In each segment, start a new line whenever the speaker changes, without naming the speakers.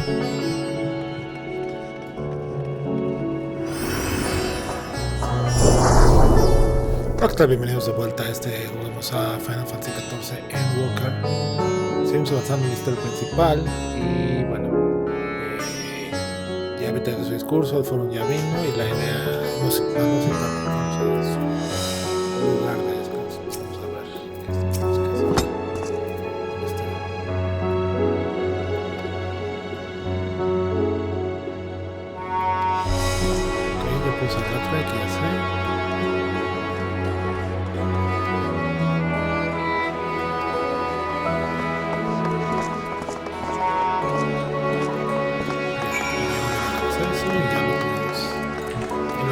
Hola, ¿qué tal? Bienvenidos de vuelta a jugamos a Final Fantasy XIV Endwalker. Seguimos avanzando en la historia principal y bueno, ya me de su discurso, el foro ya vino y la idea no sé cuándo se su lugar de descanso. Vamos a ver qué tenemos que hacer. Ok, ya puse el otro aquí, ya sé.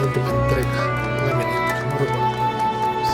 Última entrega, la miniatura, no recuerdo cuál es.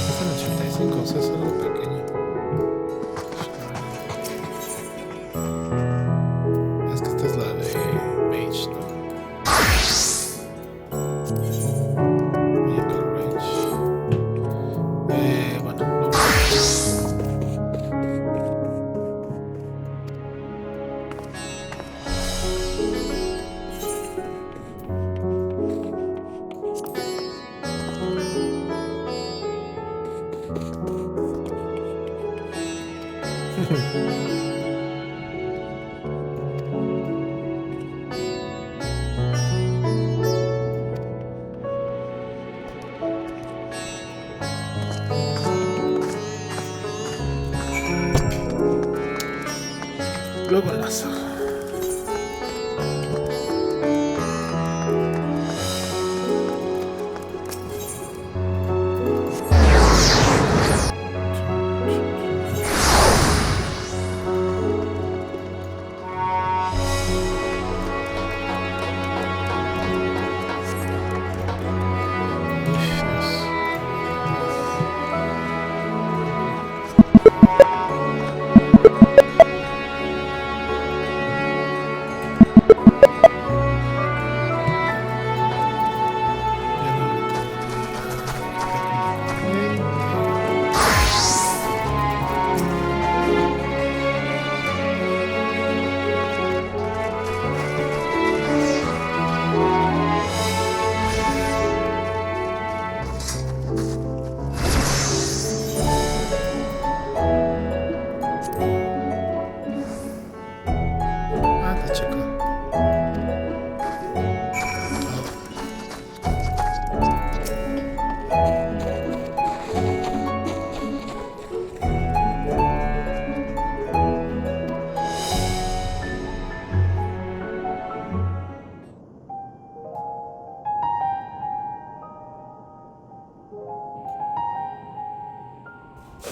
Están 85, o sea, es algo pequeño. Es que esta es la de Mage, ¿no? Medical range. Bueno, luego lazo.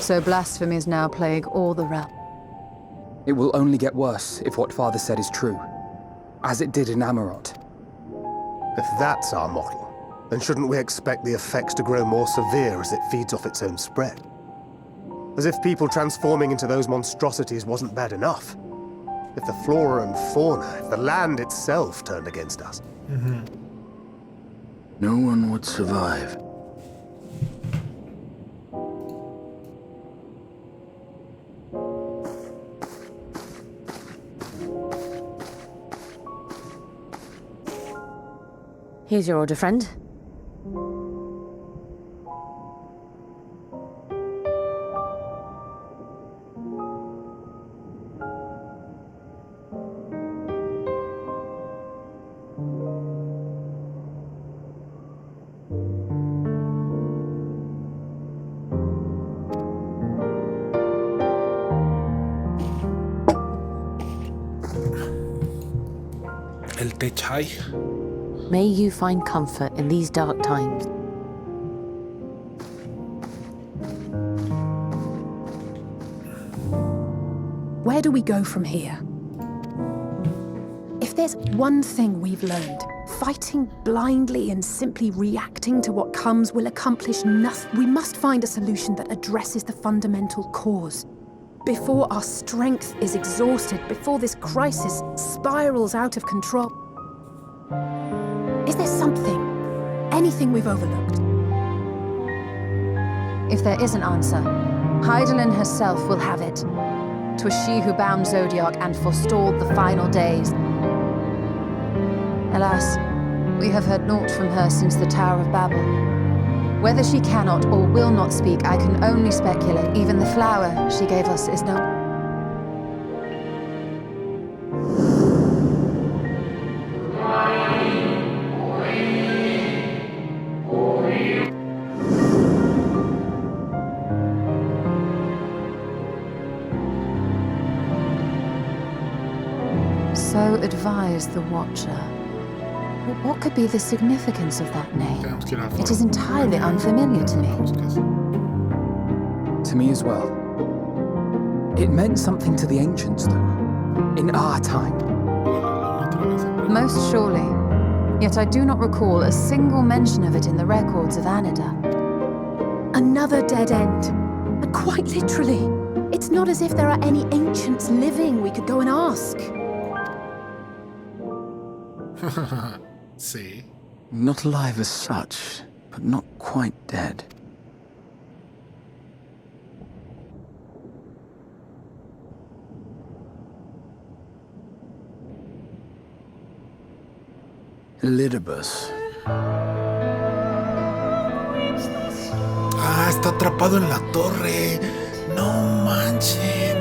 So blasphemies now plague all the realm.
It will only get worse if what Father said is true, as it did in Amarot.
If that's our model, then shouldn't we expect the effects to grow more severe as it feeds off its own spread? As if people transforming into those monstrosities wasn't bad enough. If the flora and fauna, if the land itself turned against us.
No one would survive.
Here's your order, friend.
El té chai.
May you find comfort in these dark times.
Where do we go from here? If there's one thing we've learned, fighting blindly and simply reacting to what comes will accomplish nothing. We must find a solution that addresses the fundamental cause. Before our strength is exhausted, before this crisis spirals out of control. Is there something, anything we've overlooked?
If there is an answer, Hydaelyn herself will have it. 'Twas she who bound Zodiac and forestalled the final days. Alas, we have heard naught from her since the Tower of Babel. Whether she cannot or will not speak, I can only speculate. Even the flower she gave us is no... So advised the Watcher. What could be the significance of that name? It is entirely unfamiliar to me.
To me as well. It meant something to the ancients, though. In our time.
Most surely. Yet I do not recall a single mention of it in the records of Anida.
Another dead end. And quite literally. It's not as if there are any ancients living we could go and ask.
Sí.
Not alive as such, but not quite dead. Elidibus.
Ah, está atrapado en la torre. No manchen.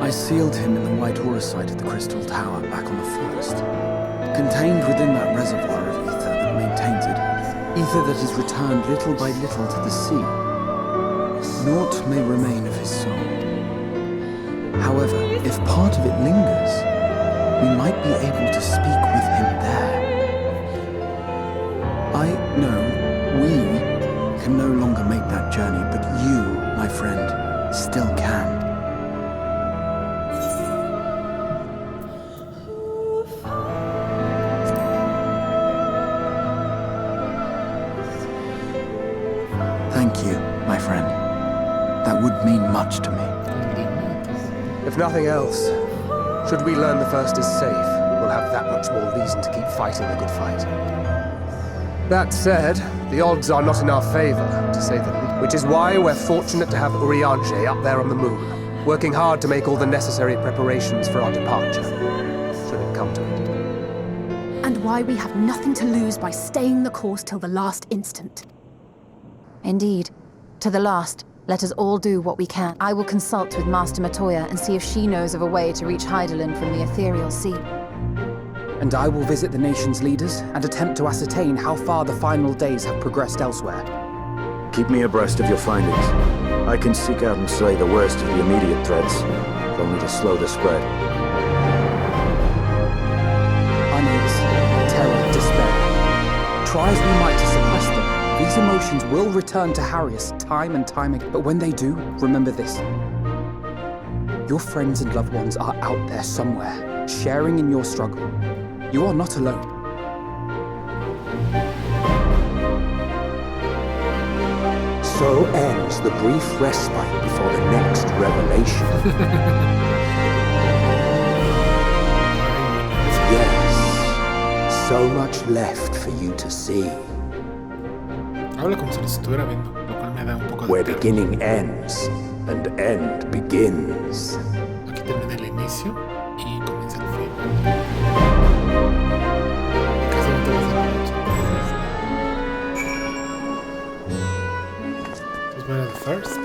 I sealed him in the White Horus site of the Crystal Tower back on the first. Contained within that reservoir of ether that maintains it, ether that is returned little by little to the sea. Naught may remain of his soul. However, if part of it lingers, we might be able to speak with him there. I know we can no longer make that journey, but you, my friend, still can. Thank you, my friend. That would mean much to me.
If nothing else, should we learn the first is safe, we'll have that much more reason to keep fighting the good fight. That said, the odds are not in our favor, to say the least, which is why we're fortunate to have Urianger up there on the moon, working hard to make all the necessary preparations for our departure, should it come to it.
And why we have nothing to lose by staying the course till the last instant.
Indeed. To the last, let us all do what we can. I will consult with Master Matoya and see if she knows of a way to reach Hydaelyn from the ethereal sea.
And I will visit the nation's leaders and attempt to ascertain how far the final days have progressed elsewhere.
Keep me abreast of your findings. I can seek out and slay the worst of the immediate threats, if only to slow the spread.
Unease, terror, despair. Try as we might to suppress them, these emotions will return to harry us time and time again. But when they do, remember this. Your friends and loved ones are out there somewhere, sharing in your struggle. You are not alone.
So ends the brief respite before the next revelation. Yes, so much left for you to see.
Habla como si lo estuviera viendo, lo cual me da un poco de
Where
terror.
beginning ends and end begins.
Aquí termina el inicio y comienza el fin. Casi no te vas a la noche. Entonces voy a the first.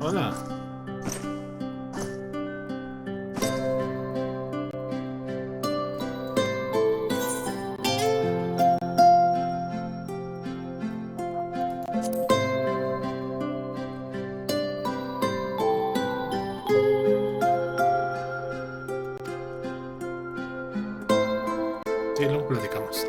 Hola. Sí, lo platicamos.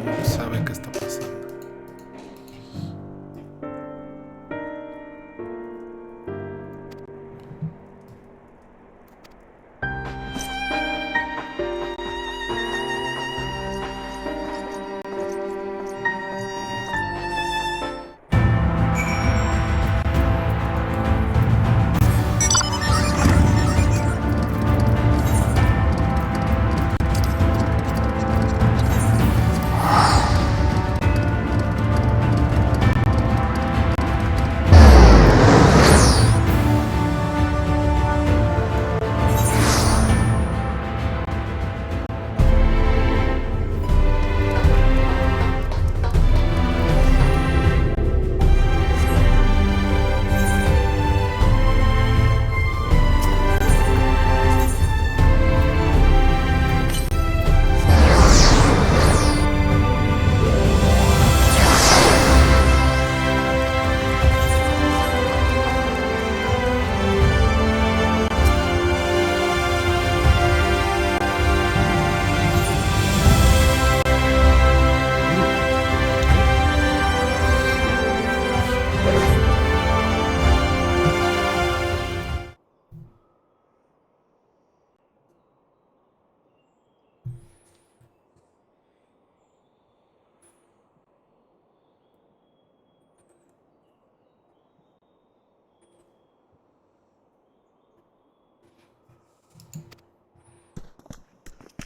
No sabe qué está pasando.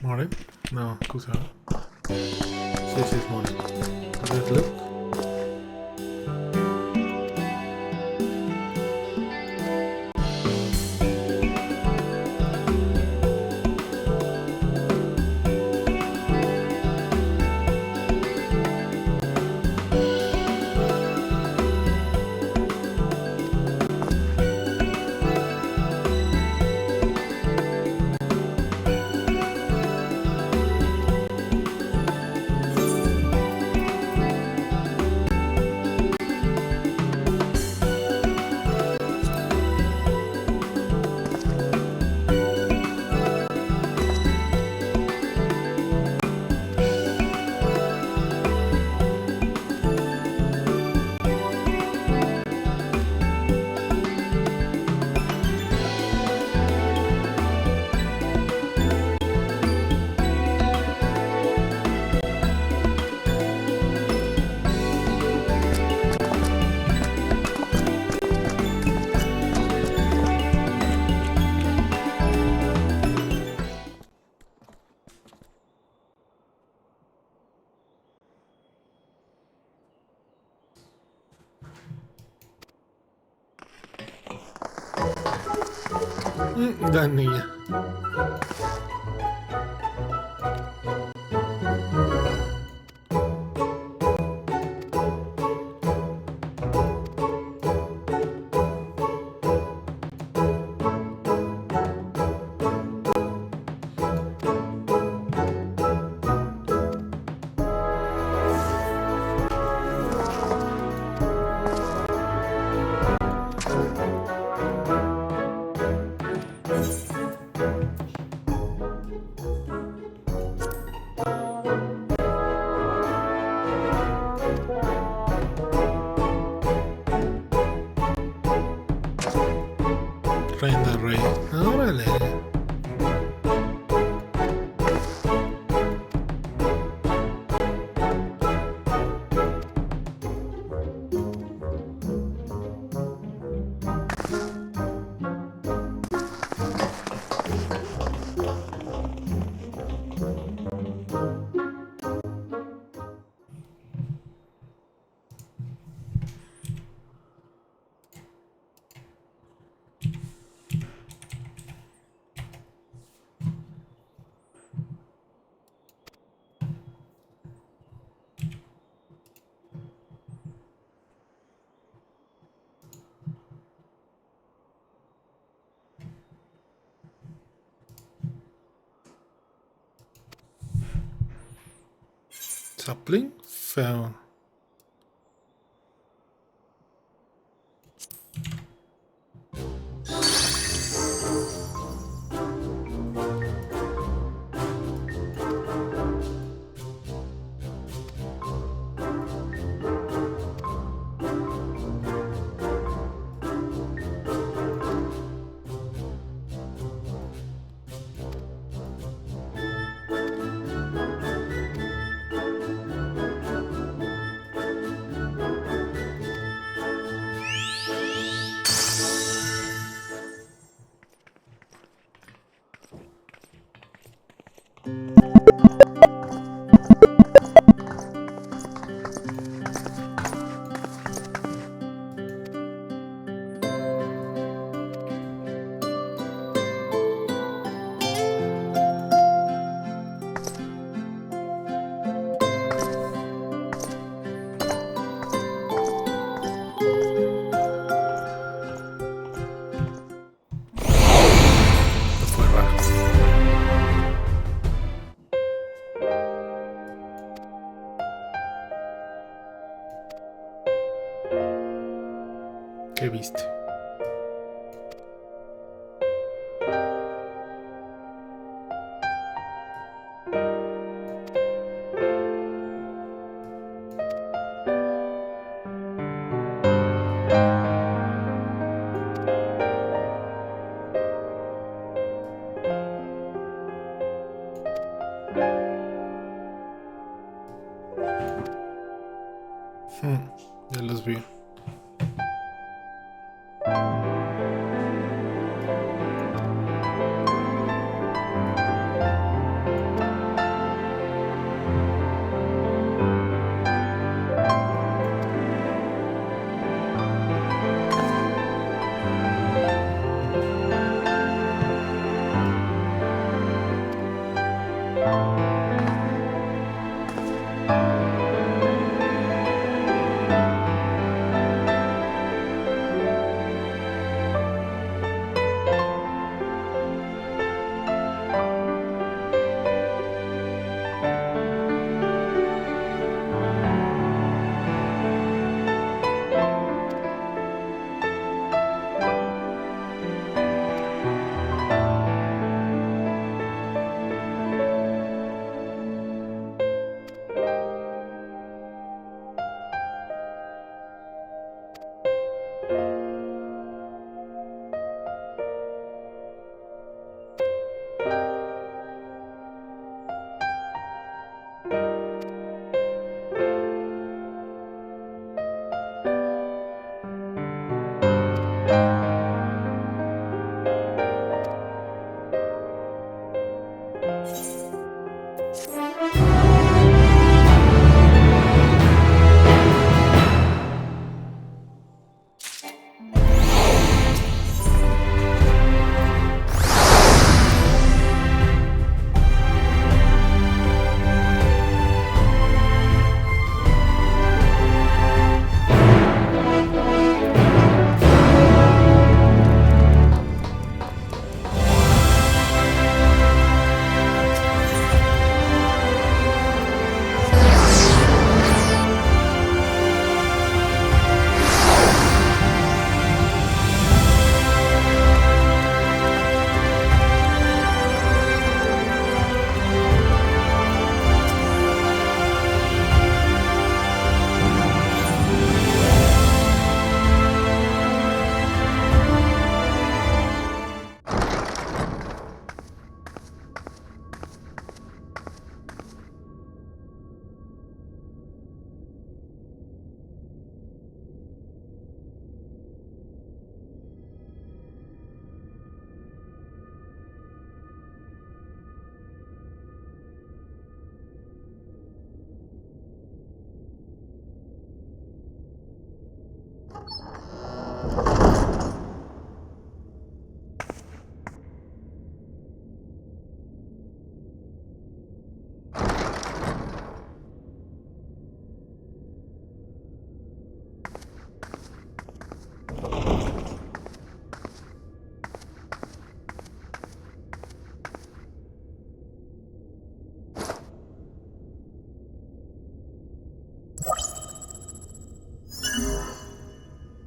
More? No, scusa. Sì, more. Let's look. La niña. Sapling found. Fue raro. ¿Qué viste? Ya los vi.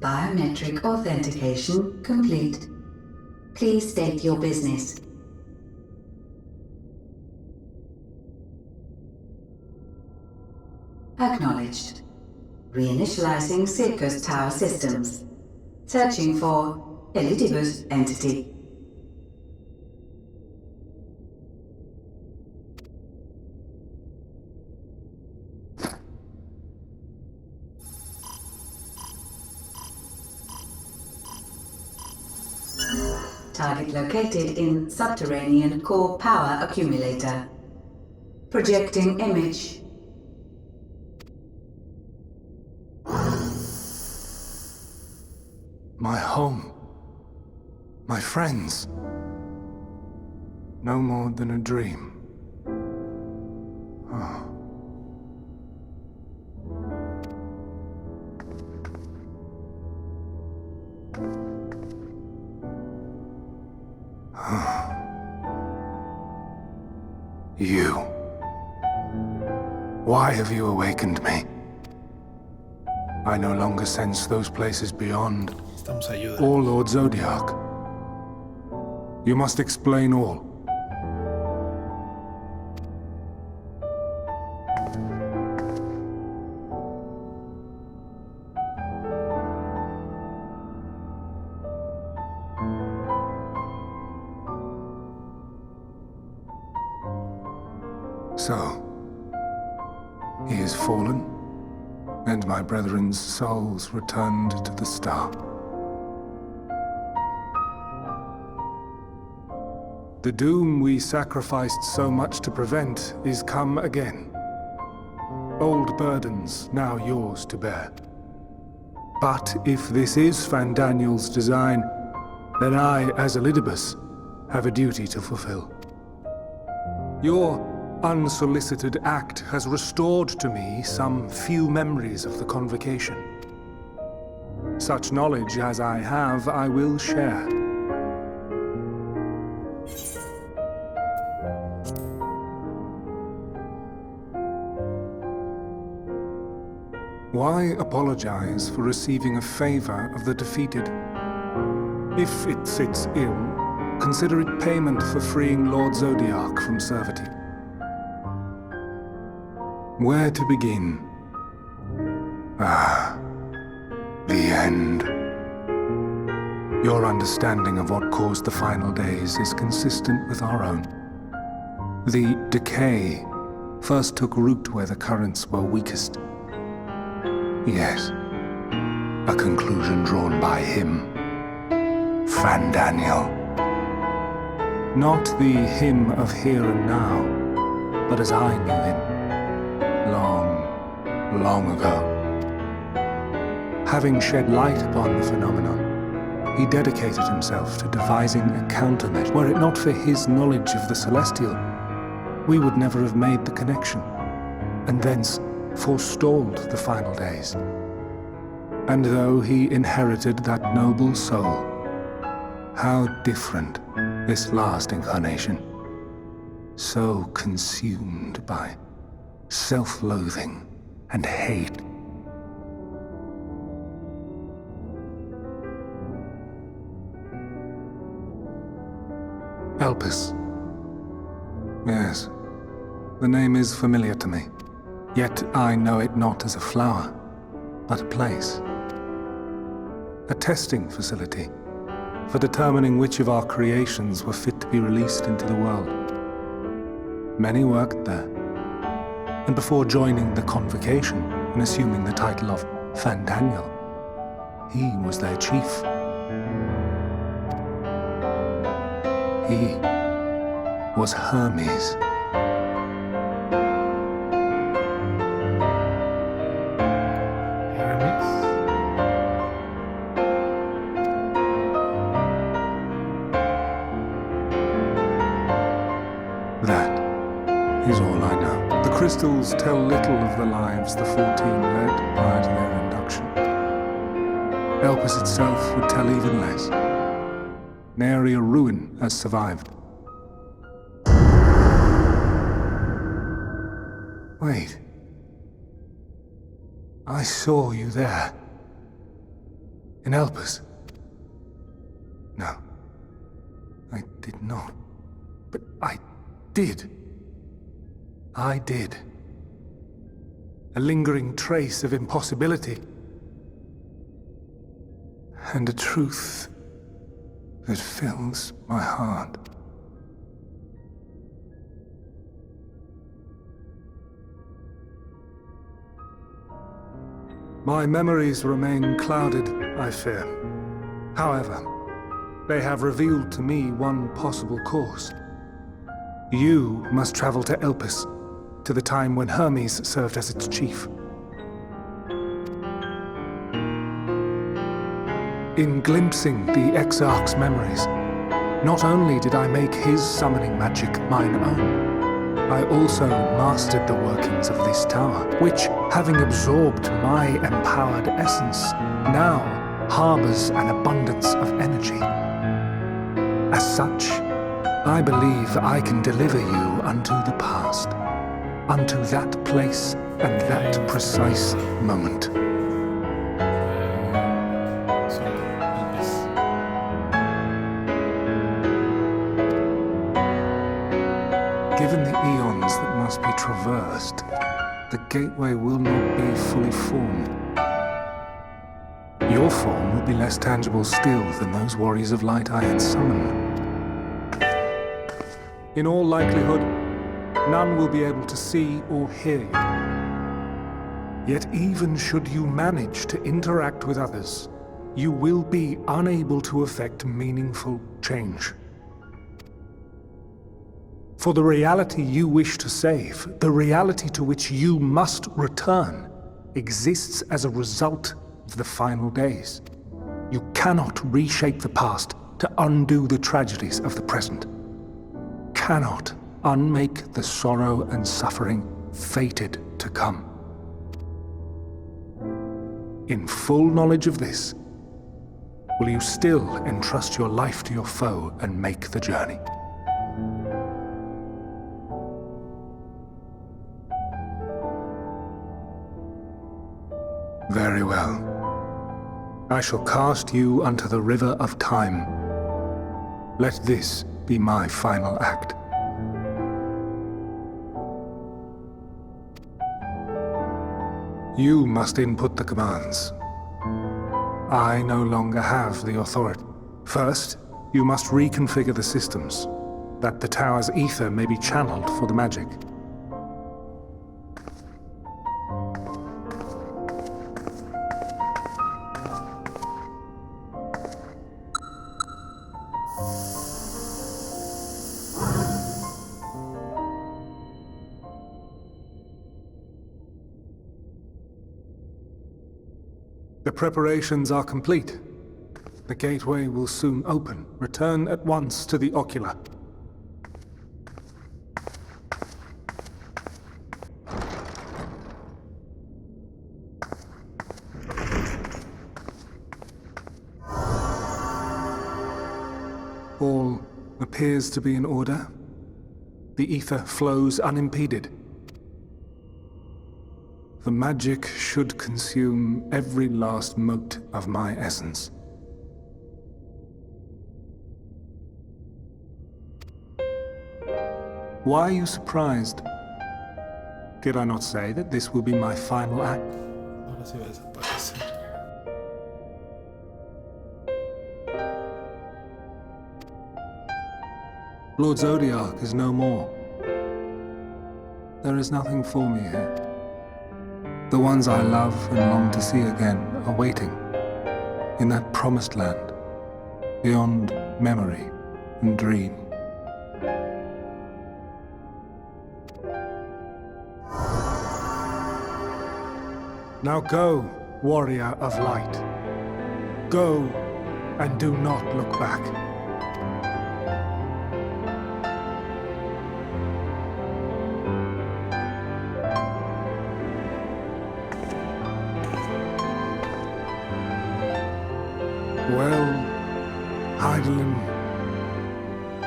Biometric authentication complete. Please state your business. Acknowledged. Reinitializing Circus Tower systems. Searching for Elidibus entity. Target located in subterranean core power accumulator. Projecting image.
My home. My friends. No more than a dream. Oh. You. Why have you awakened me? I no longer sense those places beyond.
Estamos ayuda.
Or Lord Zodiac. You must explain all. So, he is fallen, and my brethren's souls returned to the star. The doom we sacrificed so much to prevent is come again. Old burdens now yours to bear. But if this is Fandaniel's design, then I, as Elidibus, have a duty to fulfill. Your unsolicited act has restored to me some few memories of the convocation. Such knowledge as I have, I will share. Why apologize for receiving a favor of the defeated? If it sits ill, consider it payment for freeing Lord Zodiac from servitude. Where to begin? Ah, the end. Your understanding of what caused the final days is consistent with our own. The decay first took root where the currents were weakest. Yes, a conclusion drawn by him, Fandaniel. Not the him of here and now, but as I knew him. Long ago. Having shed light upon the phenomenon, he dedicated himself to devising a countermeasure. Were it not for his knowledge of the celestial, we would never have made the connection, and thence forestalled the final days. And though he inherited that noble soul, how different this last incarnation, so consumed by self-loathing and hate. Elpis. Yes, the name is familiar to me. Yet I know it not as a flower, but a place. A testing facility for determining which of our creations were fit to be released into the world. Many worked there. And before joining the convocation and assuming the title of Fandaniel, he was their chief. He was Hermes. That is all I know. The crystals tell little of the lives the 14 led prior to their induction. Elpis itself would tell even less. Nary a ruin has survived. Wait. I saw you there. in Elpis? No. I did not. But I did. I did. A lingering trace of impossibility. And a truth that fills my heart. My memories remain clouded, I fear. However, they have revealed to me one possible course. You must travel to Elpis, to the time when Hermes served as its chief. In glimpsing the Exarch's memories, not only did I make his summoning magic mine own, I also mastered the workings of this tower, which, having absorbed my empowered essence, now harbors an abundance of energy. As such, I believe I can deliver you unto the past, unto that place and that precise moment. Given the eons that must be traversed, the gateway will not be fully formed. Your form will be less tangible still than those warriors of light I had summoned. In all likelihood, none will be able to see or hear you. Yet even should you manage to interact with others, you will be unable to effect meaningful change. For the reality you wish to save, the reality to which you must return, exists as a result of the final days. You cannot reshape the past to undo the tragedies of the present. Cannot unmake the sorrow and suffering fated to come. In full knowledge of this, will you still entrust your life to your foe and make the journey? Very well. I shall cast you unto the river of time. Let this be my final act. You must input the commands. I no longer have the authority. First, you must reconfigure the systems, that the tower's ether may be channeled for the magic. The preparations are complete. The gateway will soon open. Return at once to the ocular. All appears to be in order. The ether flows unimpeded. The magic should consume every last mote of my essence. Why are you surprised? Did I not say that this will be my final act?
Ahora sí va a desaparecer.
Lord Zodiac is no more. There is nothing for me here. The ones I love and long to see again are waiting in that promised land, beyond memory and dream. Now go, warrior of light. Go and do not look back. Well, Heidelin,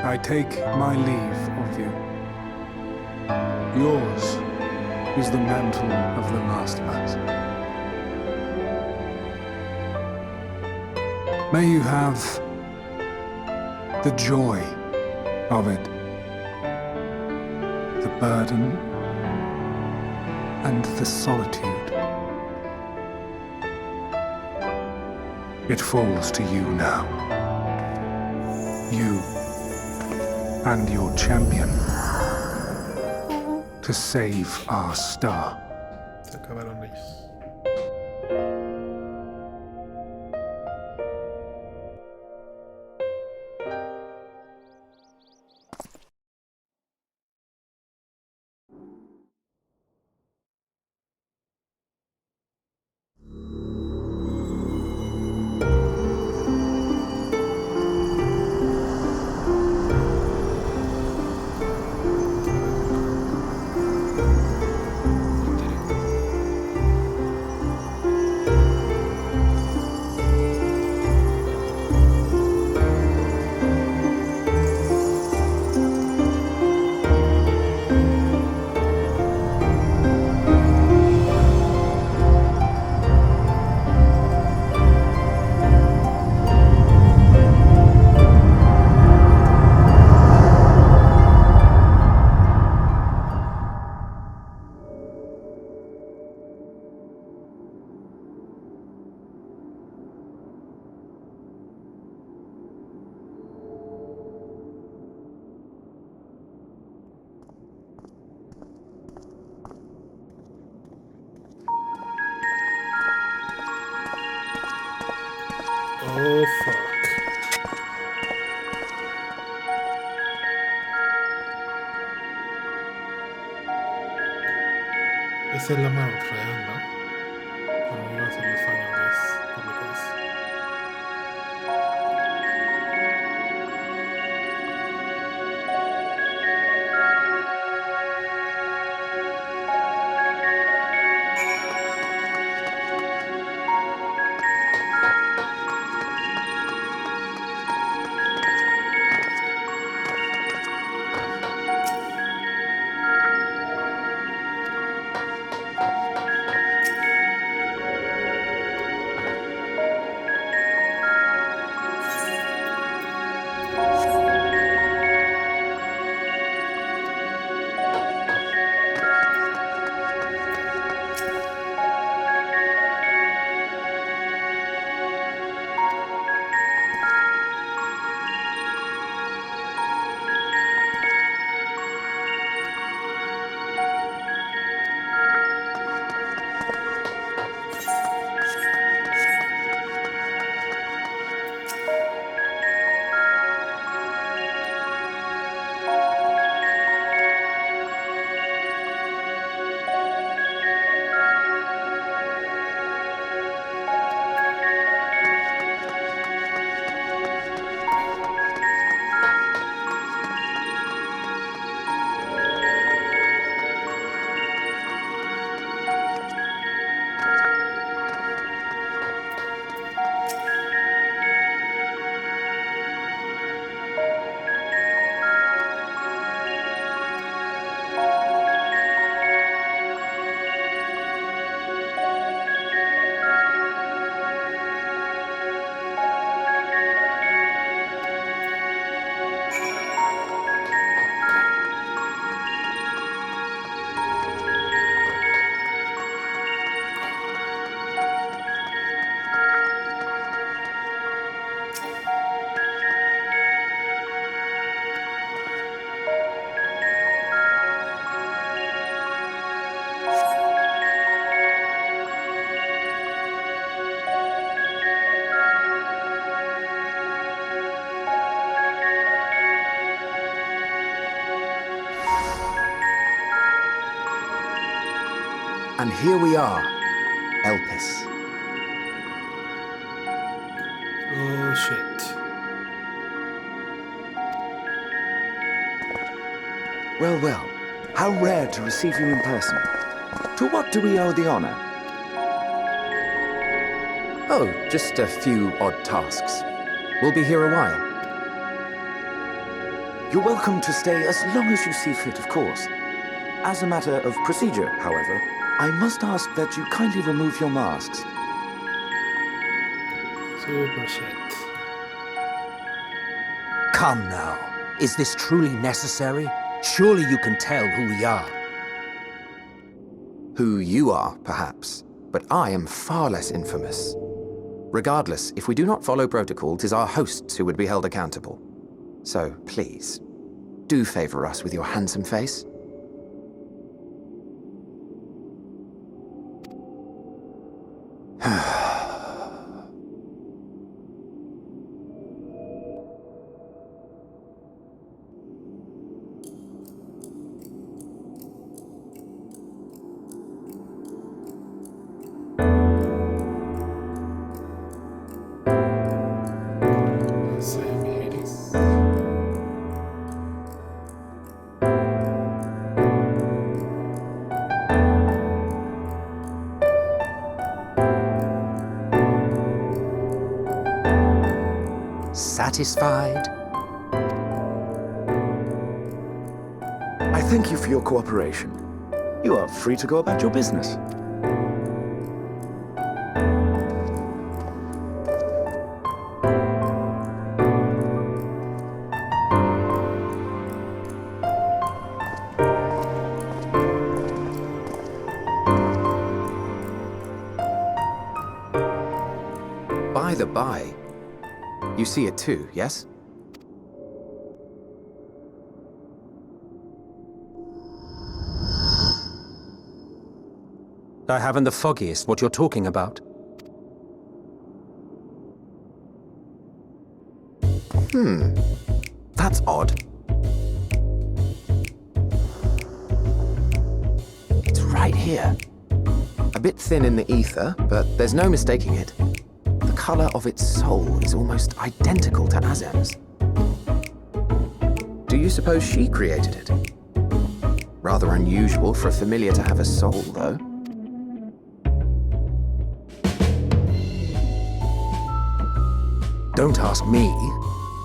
I take my leave of you. Yours is the mantle of the last of us. May you have the joy of it, the burden and the solitude. It falls to you now. You and your champion to save our star.
Se acabaron ellos. Oh, fuck. Esa es la mano real, ¿no? Como iban a ser los finales públicos.
And here we are, Elpis.
Oh, shit.
Well, well, how rare to receive you in person. To what do we owe the honor? Oh, just a few odd tasks. We'll be here a while. You're welcome to stay as long as you see fit, of course. As a matter of procedure, however, I must ask that you kindly remove your masks.
Super shit.
Come now. Is this truly necessary? Surely you can tell who we are.
Who you are, perhaps, but I am far less infamous. Regardless, if we do not follow protocol, 'tis our hosts who would be held accountable. So, please, do favor us with your handsome face.
Satisfied?
I thank you for your cooperation. You are free to go about your business.
By the by, you see it too, yes?
I haven't the foggiest what you're talking about.
That's odd. It's right here. A bit thin in the ether, but there's no mistaking it. The color of its soul is almost identical to Azem's. Do you suppose she created it? Rather unusual for a familiar to have a soul, though.
Don't ask me.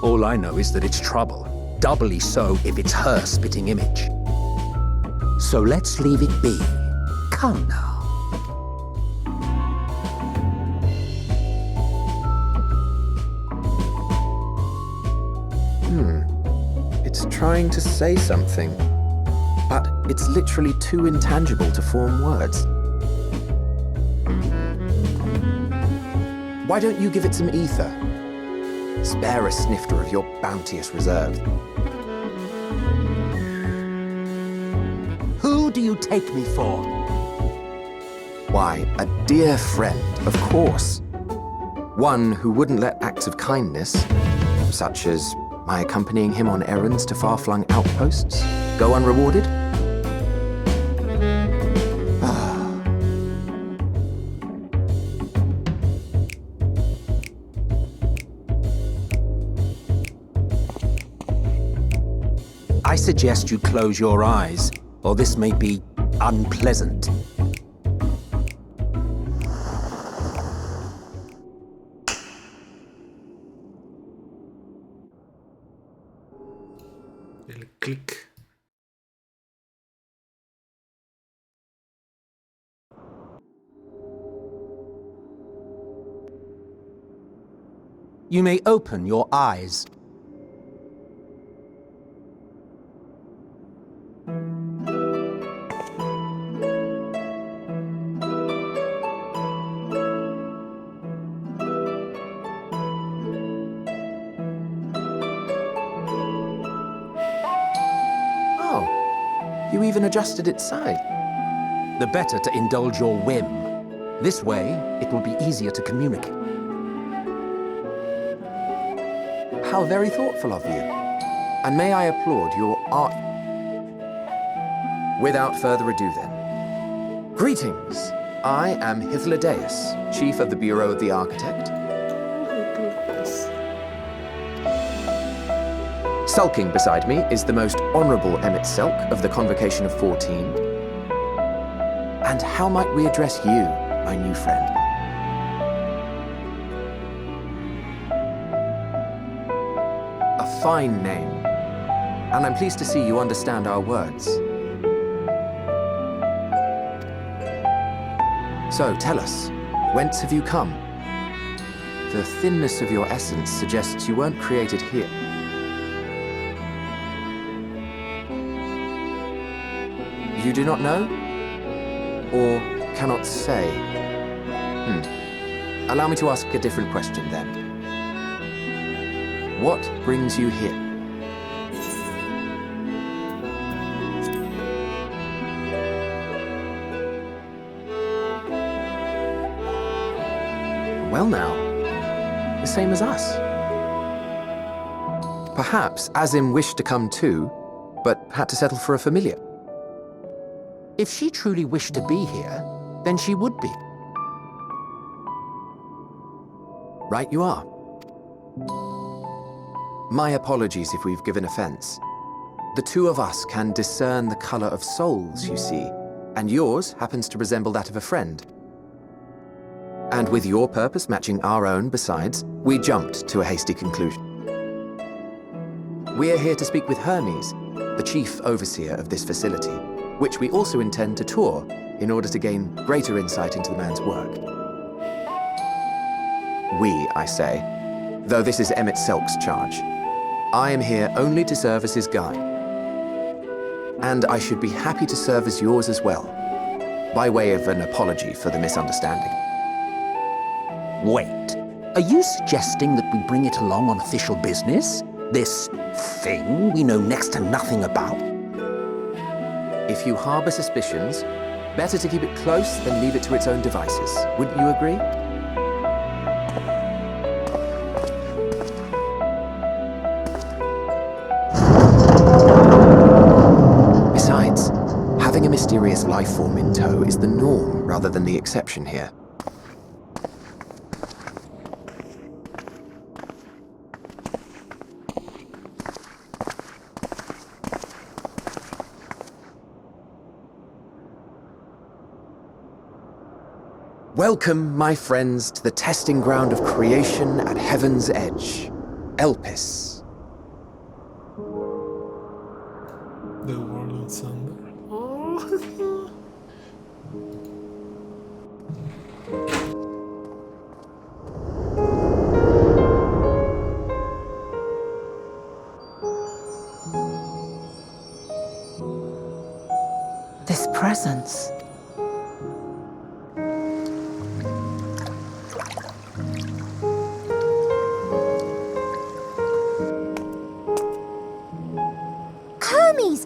All I know is that it's trouble. Doubly so if it's her spitting image. So let's leave it be. Come now.
It's trying to say something, but it's literally too intangible to form words. Why don't you give it some ether? Spare a snifter of your bounteous reserve.
Who do you take me for?
Why, a dear friend, of course. One who wouldn't let acts of kindness, such as my accompanying him on errands to far-flung outposts, go unrewarded?
I suggest you close your eyes, or this may be unpleasant.
El clic.
You may open your eyes.
You even adjusted its side.
The better to indulge your whim. This way, it will be easier to communicate.
How very thoughtful of you. And may I applaud your art... Without further ado then. Greetings. I am Hythlodaeus, Chief of the Bureau of the Architect. Sulking beside me is the most honorable Emmett Selk of the Convocation of 14. And how might we address you, my new friend? A fine name. And I'm pleased to see you understand our words. So tell us, whence have you come? The thinness of your essence suggests you weren't created here. You do not know? Or cannot say? Allow me to ask a different question then. What brings you here? Well now, the same as us. Perhaps Azim wished to come too, but had to settle for a familiar. If she truly wished to be here, then she would be. Right you are. My apologies if we've given offense. The two of us can discern the color of souls, you see, and yours happens to resemble that of a friend. And with your purpose matching our own besides, we jumped to a hasty conclusion. We are here to speak with Hermes, the chief overseer of this facility, which we also intend to tour in order to gain greater insight into the man's work. We, I say, though this is Emmett Selk's charge. I am here only to serve as his guide. And I should be happy to serve as yours as well, by way of an apology for the misunderstanding.
Wait, are you suggesting that we bring it along on official business? This thing we know next to nothing about?
If you harbor suspicions, better to keep it close than leave it to its own devices. Wouldn't you agree? Besides, having a mysterious life form in tow is the norm rather than the exception here. Welcome, my friends, to the testing ground of creation at Heaven's Edge, Elpis.
The world of thunder.
This presence.
Hermes!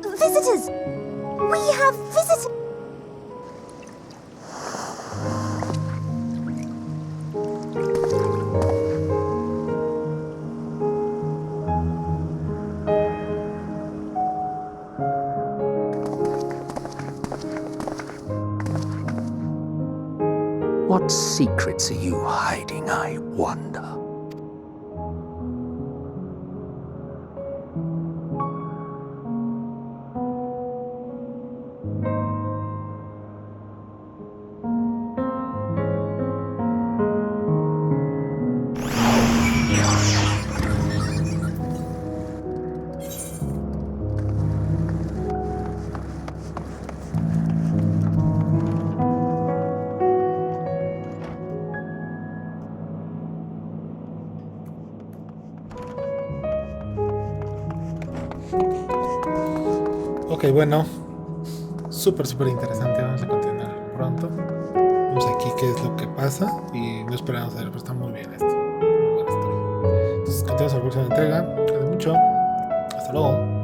Visitors! We have visitors!
What secrets are you hiding, I wonder?
Ok, bueno, súper interesante. Vamos a continuar pronto. Vamos aquí qué es lo que pasa y no esperamos a ver, pero está muy bien esto. Muy buena historia. Entonces, continuamos a la próxima entrega. Cuídense mucho. Hasta luego.